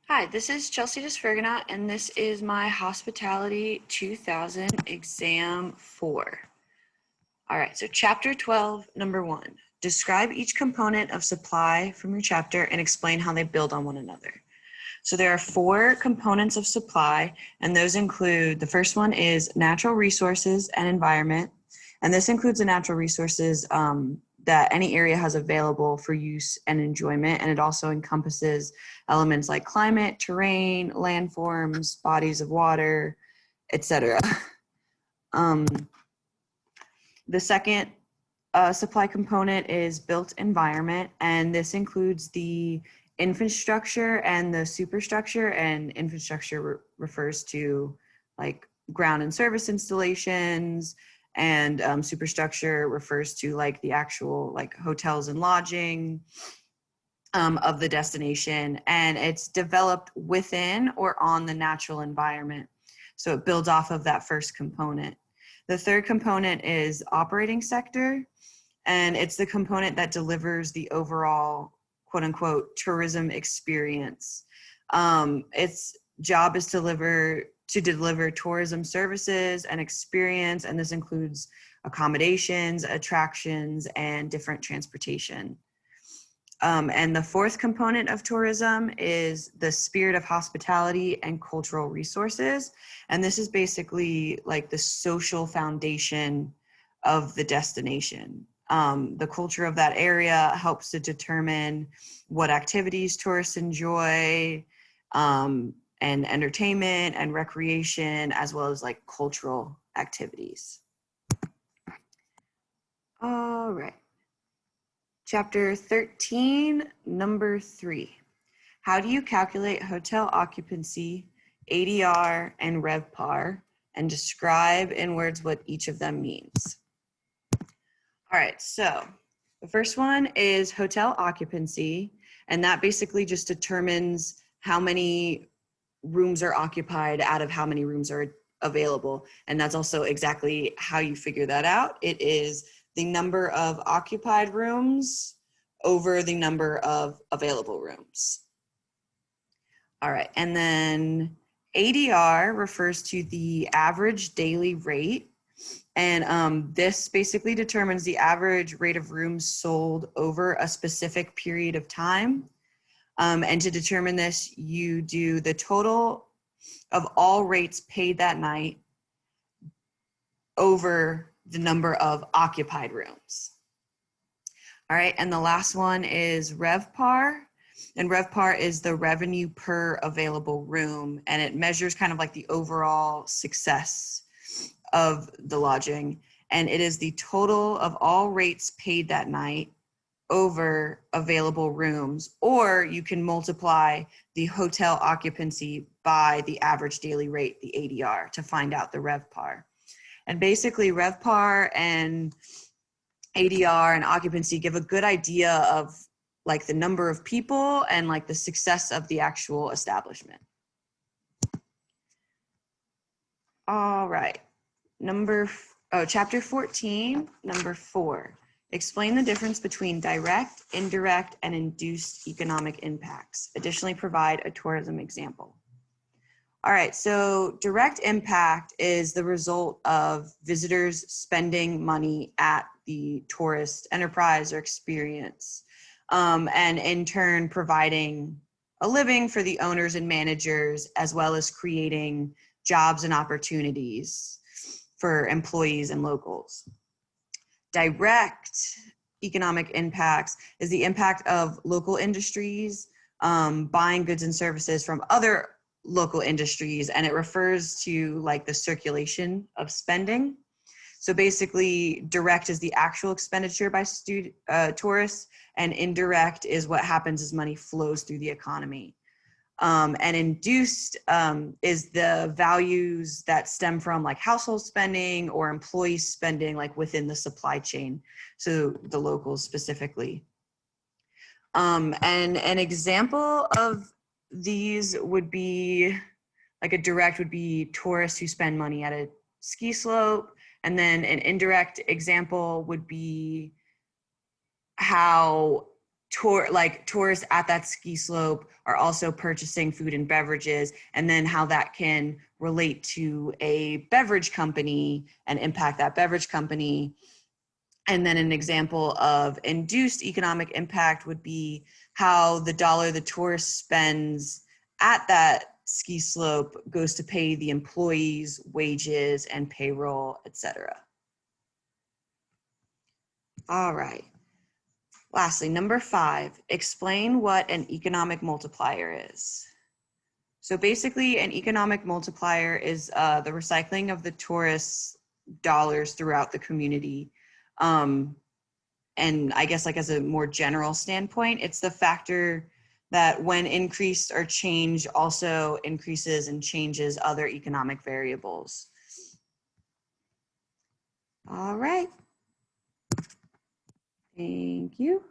Hi, this is Chelsea Desvergunat, and this is my Hospitality 2000 Exam 4. All right, so Chapter 12, Number 1. Describe each component of supply from your chapter and explain how they build on one another. So there are 4 components of supply, and those include, the first one is natural resources and environment. And this includes the natural resources that any area has available for use and enjoyment. And it also encompasses elements like climate, terrain, landforms, bodies of water, etc. The second supply component is built environment, and this includes the infrastructure and the superstructure. And infrastructure refers to like ground and service installations, and superstructure refers to like the actual like hotels and lodging of the destination, and it's developed within or on the natural environment. So it builds off of that first component. The third component is operating sector, and it's the component that delivers the overall quote unquote tourism experience. Its job is to deliver tourism services and experience, and this includes accommodations, attractions, and different transportation. And the fourth component of tourism is the spirit of hospitality and cultural resources. And this is basically like the social foundation of the destination. The culture of that area helps to determine what activities tourists enjoy, and entertainment and recreation, as well as like cultural activities. All right. Chapter 13, Number 3. How do you calculate hotel occupancy, ADR, and RevPAR, and describe in words what each of them means? All right, so the first one is hotel occupancy, and that basically just determines how many rooms are occupied out of how many rooms are available. And that's also exactly how you figure that out. It is the number of occupied rooms over the number of available rooms. All right, and then ADR refers to the average daily rate. And this basically determines the average rate of rooms sold over a specific period of time. And to determine this, you do the total of all rates paid that night over the number of occupied rooms. All right, and the last one is RevPAR. And RevPAR is the revenue per available room, and it measures kind of like the overall success of the lodging. And it is the total of all rates paid that night over available rooms, or you can multiply the hotel occupancy by the average daily rate, the ADR, to find out the RevPAR. And basically RevPAR and ADR and occupancy give a good idea of like the number of people and like the success of the actual establishment. All right, chapter 14, number 4. Explain the difference between direct, indirect, and induced economic impacts. Additionally, provide a tourism example. All right, so direct impact is the result of visitors spending money at the tourist enterprise or experience, and in turn providing a living for the owners and managers, as well as creating jobs and opportunities for employees and locals. Direct economic impacts is the impact of local industries buying goods and services from other local industries, and it refers to like the circulation of spending. So basically, direct is the actual expenditure by tourists, and indirect is what happens as money flows through the economy. And induced is the values that stem from like household spending or employee spending like within the supply chain, so the locals specifically. And an example of these would be, like a direct would be tourists who spend money at a ski slope, and then an indirect example would be how tourists at that ski slope are also purchasing food and beverages, and then how that can relate to a beverage company and impact that beverage company. And then an example of induced economic impact would be how the dollar the tourist spends at that ski slope goes to pay the employees' wages and payroll, etc. All right. Lastly, number 5, explain what an economic multiplier is. So basically, an economic multiplier is the recycling of the tourists' dollars throughout the community. And I guess like as a more general standpoint, it's the factor that when increased or changed also increases and changes other economic variables. All right. Thank you.